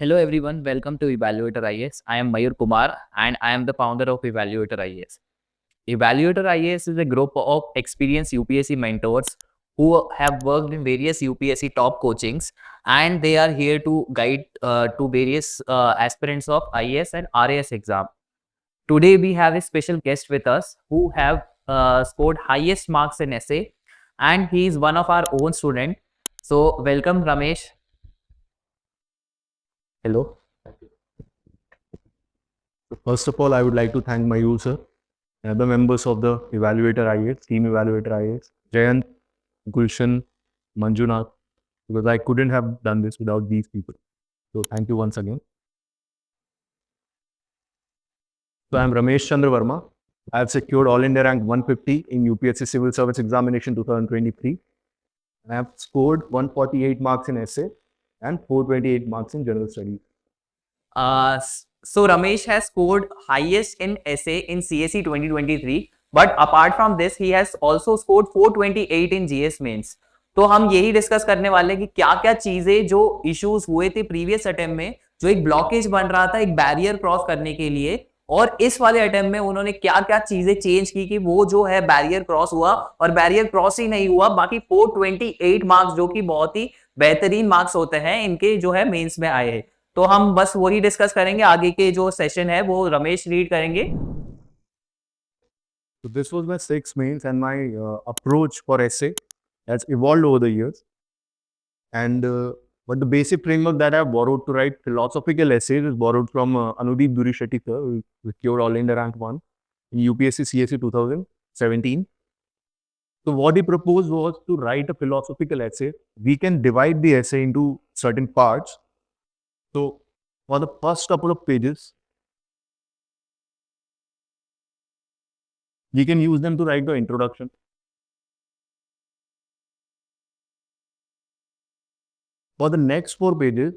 Hello everyone, welcome to EvaluatorIAS. I am Mayur Kumar and I am the founder of EvaluatorIAS. EvaluatorIAS is a group of experienced UPSC mentors who have worked in various UPSC top coachings, and they are here to guide to various aspirants of IAS and RAS exam. Today we have a special guest with us who have scored highest marks in essay, and he is one of our own student. So welcome Ramesh. Hello. First of all, I would like to thank Mayur sir and other members of the Evaluator IAS, Team Evaluator IAS, Jayant, Gulshan, Manjunath, because I couldn't have done this without these people. So thank you once again. So I'm Ramesh Chandra Verma. I have secured All India rank 150 in UPSC Civil Service Examination 2023. I have scored 148 marks in essay and 428 marks in general studies. So Ramesh has scored highest in essay in CSE 2023, but apart from this, he has also scored 428 in GS Mains. तो हम यही discuss करने वाले हैं कि क्या क्या चीजें जो इश्यूज हुए थे प्रीवियस अटेम्प्ट में, जो एक ब्लॉकेज बन रहा था एक बैरियर क्रॉस करने के लिए, और इस वाले अटेम्प्ट में उन्होंने क्या क्या चीजें चेंज की कि वो जो है बैरियर क्रॉस हुआ, और बैरियर क्रॉस ही नहीं हुआ, बाकी 428 मार्क्स जो कि बहुत ही बेहतरीन मार्क्स होते हैं इनके जो है मेंस में आए हैं. तो हम बस वही डिस्कस करेंगे. आगे के जो सेशन है वो रमेश रीड करेंगे. So this was my sixth mains, and my approach for essay has evolved over the years. But the basic framework that I have borrowed to write philosophical essays is borrowed from Anudeep Duri Shetty sir, who secured All India rank 1 in UPSC CSE 2017. So what he proposed was to write a philosophical essay. We can divide the essay into certain parts. So for the first couple of pages, we can use them to write the introduction. For the next 4 pages,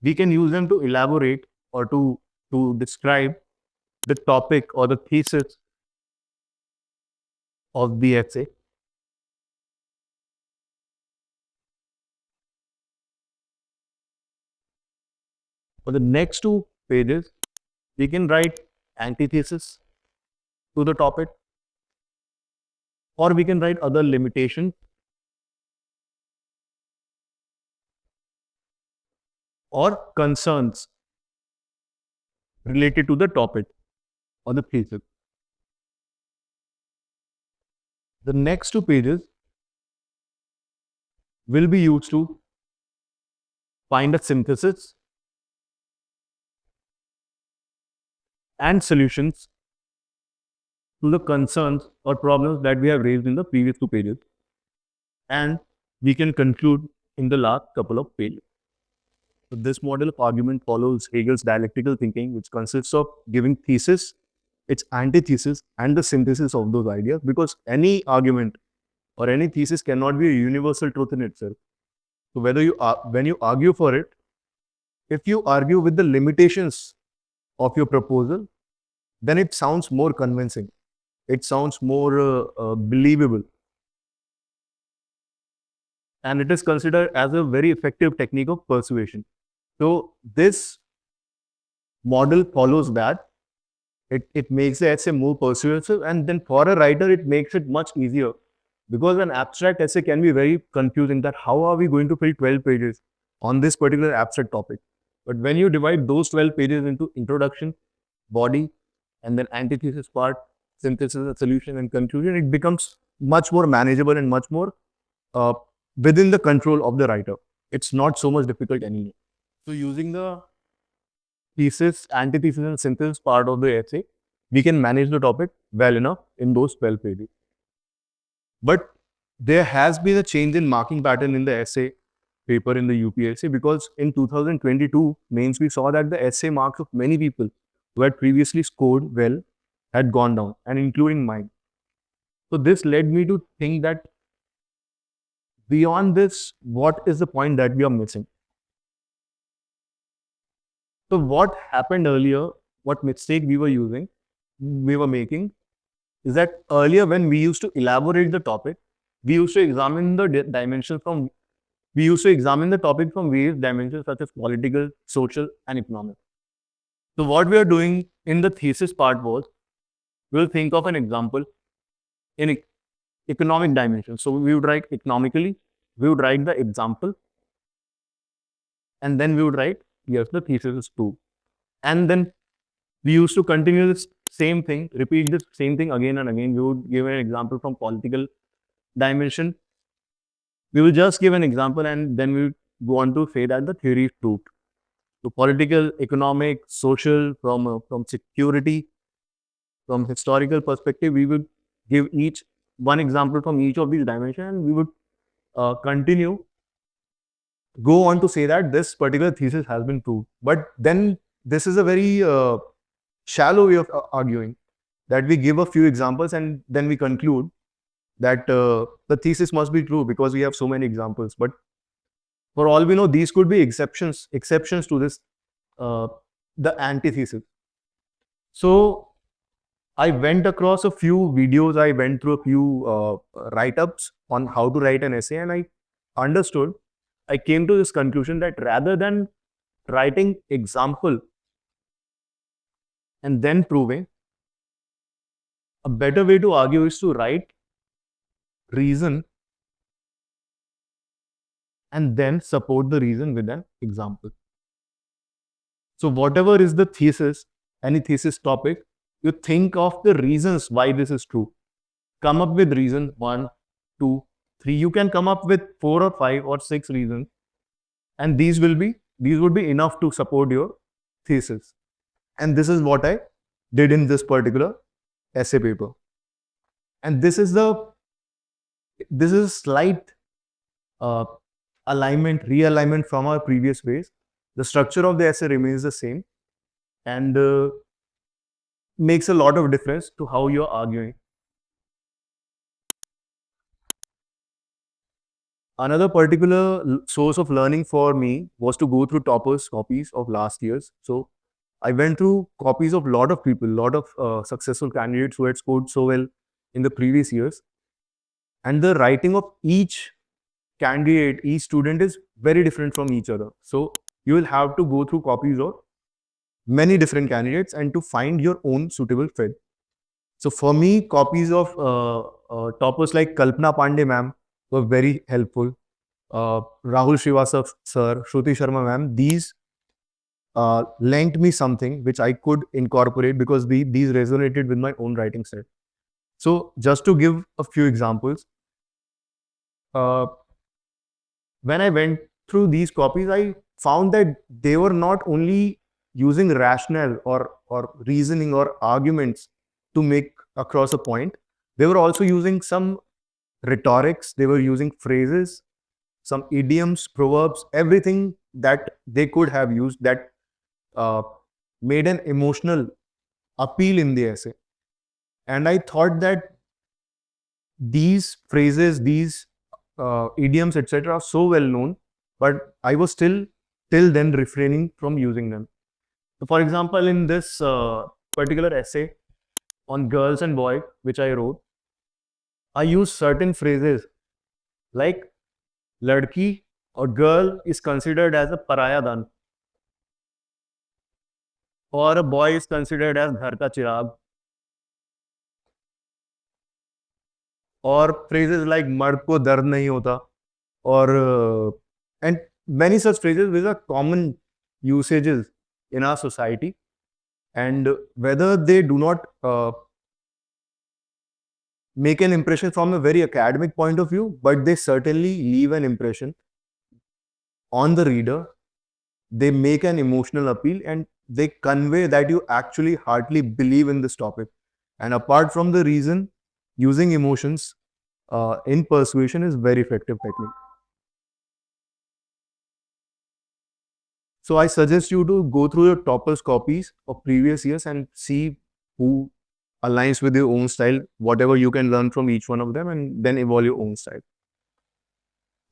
we can use them to elaborate or to describe the topic or the thesis of the essay. For the next 2 pages, we can write antithesis to the topic, or we can write other limitations or concerns related to the topic or the thesis. The next 2 pages will be used to find a synthesis and solutions to the concerns or problems that we have raised in the previous 2 pages. And we can conclude in the last couple of pages. So this model of argument follows Hegel's dialectical thinking, which consists of giving thesis, its antithesis, and the synthesis of those ideas, because any argument or any thesis cannot be a universal truth in itself. So when you argue for it, if you argue with the limitations of your proposal, then it sounds more convincing. It sounds more believable. And it is considered as a very effective technique of persuasion. So this model follows that. It makes the essay more persuasive, and then for a writer, it makes it much easier, because an abstract essay can be very confusing, that how are we going to fill 12 pages on this particular abstract topic. But when you divide those 12 pages into introduction, body, and then antithesis part, synthesis and solution, and conclusion, it becomes much more manageable and much more within the control of the writer. It's not so much difficult anymore. So using the thesis, antithesis, and synthesis part of the essay, we can manage the topic well enough in those 12 pages. But there has been a change in marking pattern in the essay paper in the UPSC, because in 2022 mains, we saw that the essay marks of many people who had previously scored well had gone down, and including mine. So this led me to think that beyond this, what is the point that we are missing? So what happened earlier, what mistake we were making, is that earlier when we used to elaborate the topic, we used to examine the dimensions from we used to examine the topic from various dimensions such as political, social, and economic. So what we are doing in the thesis part was, we'll think of an example in economic dimension. So we would write economically, we would write the example, and then we would write, yes, the thesis is true. And then we used to continue this same thing, repeat this same thing again and again. We would give an example from political dimension. We will just give an example and then we go on to say that the theory is proved. So political, economic, social, from security, from historical perspective, we would give each one example from each of these dimensions, and we would go on to say that this particular thesis has been proved. But then this is a very shallow way of arguing, that we give a few examples and then we conclude that the thesis must be true because we have so many examples. But for all we know, these could be exceptions to this, the antithesis. So I went across a few videos, I went through a few write-ups on how to write an essay, and I came to this conclusion that rather than writing example and then proving, a better way to argue is to write reason and then support the reason with an example. So whatever is the thesis, any thesis topic, you think of the reasons why this is true. Come up with reason 1, 2, 3. You can come up with 4 or 5 or 6 reasons, and these would be enough to support your thesis. And this is what I did in this particular essay paper. And this is slight realignment from our previous ways. The structure of the essay remains the same and makes a lot of difference to how you're arguing. Another particular source of learning for me was to go through toppers' copies of last year's. So I went through copies of a lot of people, lot of successful candidates who had scored so well in the previous years. And the writing of each candidate, each student is very different from each other. So you will have to go through copies of many different candidates and to find your own suitable fit. So for me, copies of toppers like Kalpana Pandey ma'am were very helpful. Rahul Srivastava sir, Shruti Sharma ma'am, these lent me something which I could incorporate because these resonated with my own writing style. So just to give a few examples, when I went through these copies, I found that they were not only using rationale or reasoning or arguments to make across a point. They were also using some rhetorics, they were using phrases, some idioms, proverbs, everything that they could have used that made an emotional appeal in the essay. And I thought that these phrases, these idioms, etc., are so well known, but I was till then refraining from using them. So for example, in this particular essay on girls and boys, which I wrote, I used certain phrases like ladki or girl is considered as a paraya dhan, or a boy is considered as ghar ka chirag, or phrases like mard ko dard nahi hota, or and many such phrases which are common usages in our society, and whether they do not make an impression from a very academic point of view, but they certainly leave an impression on the reader. They make an emotional appeal and they convey that you actually heartily believe in this topic. And apart from the reason, using emotions in persuasion is very effective technique. So I suggest you to go through your toppers copies of previous years and see who aligns with your own style, whatever you can learn from each one of them, and then evolve your own style.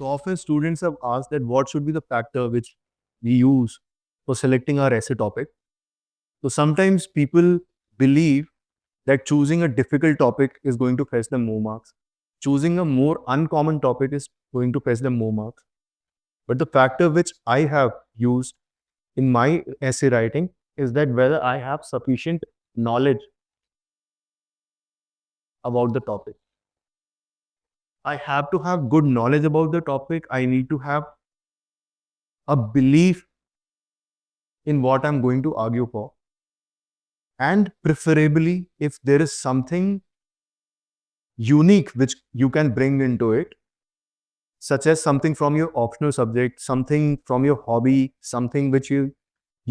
So often students have asked that what should be the factor which we use for selecting our essay topic. So sometimes people believe that choosing a difficult topic is going to fetch them more marks. Choosing a more uncommon topic is going to fetch them more marks. But the factor which I have used in my essay writing is that whether I have sufficient knowledge about the topic. I have to have good knowledge about the topic. I need to have a belief in what I'm going to argue for. And preferably, if there is something unique which you can bring into it, such as something from your optional subject, something from your hobby, something which you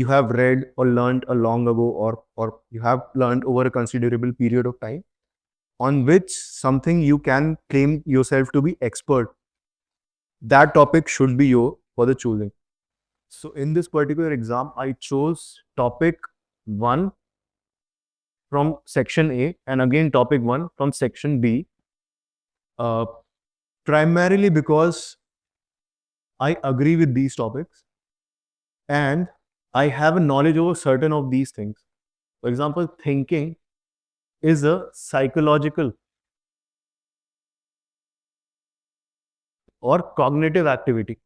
have read or learned a long ago, or you have learned over a considerable period of time, on which something you can claim yourself to be expert, that topic should be your for the choosing. So in this particular exam, I chose topic 1 from section A and again topic 1 from section B, primarily because I agree with these topics and I have a knowledge over certain of these things. For example, thinking is a psychological or cognitive activity.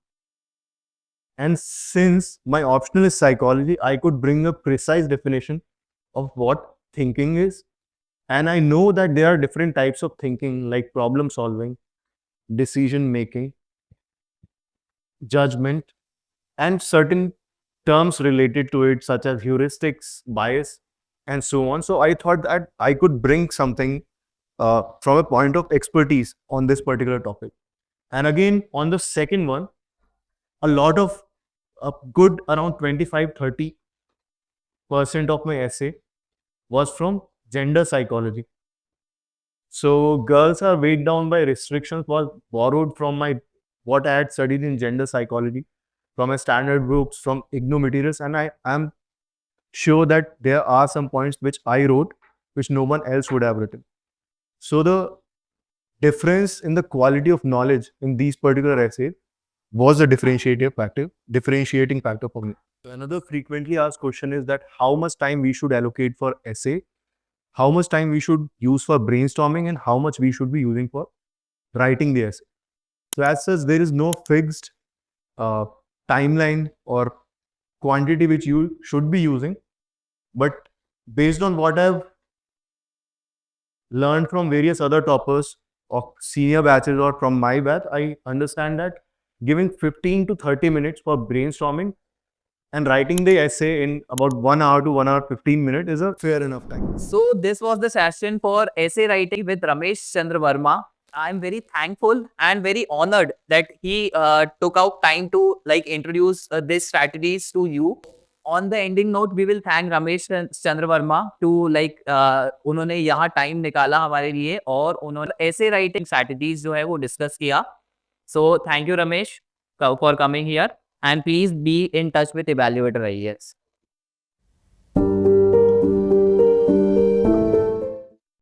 And since my optional is psychology, I could bring a precise definition of what thinking is. And I know that there are different types of thinking like problem solving, decision making, judgment, and certain terms related to it such as heuristics, bias, and so on. So I thought that I could bring something from a point of expertise on this particular topic. And again, on the second one, a lot of a good around 25-30% of my essay was from gender psychology. So girls are weighed down by restrictions was borrowed from my what I had studied in gender psychology, from my standard books, from IGNOU materials, and I am sure that there are some points which I wrote which no one else would have written. So the difference in the quality of knowledge in these particular essays was a differentiating factor for me. So another frequently asked question is that how much time we should allocate for essay, how much time we should use for brainstorming, and how much we should be using for writing the essay. So as such, there is no fixed timeline or quantity which you should be using. But based on what I've learned from various other toppers of senior batches or from my batch, I understand that giving 15 to 30 minutes for brainstorming and writing the essay in about 1 hour to 1 hour 15 minutes is a fair enough time. So this was the session for essay writing with Ramesh Chandra Verma. I'm very thankful and very honored that he took out time to introduce these strategies to you. On the ending note, we will thank Ramesh Chandra Verma to उन्होंने यहाँ time निकाला हमारे लिए और उन्होंने essay writing strategies जो है वो discuss किया. So thank you Ramesh for coming here and please be in touch with Evaluator IAS.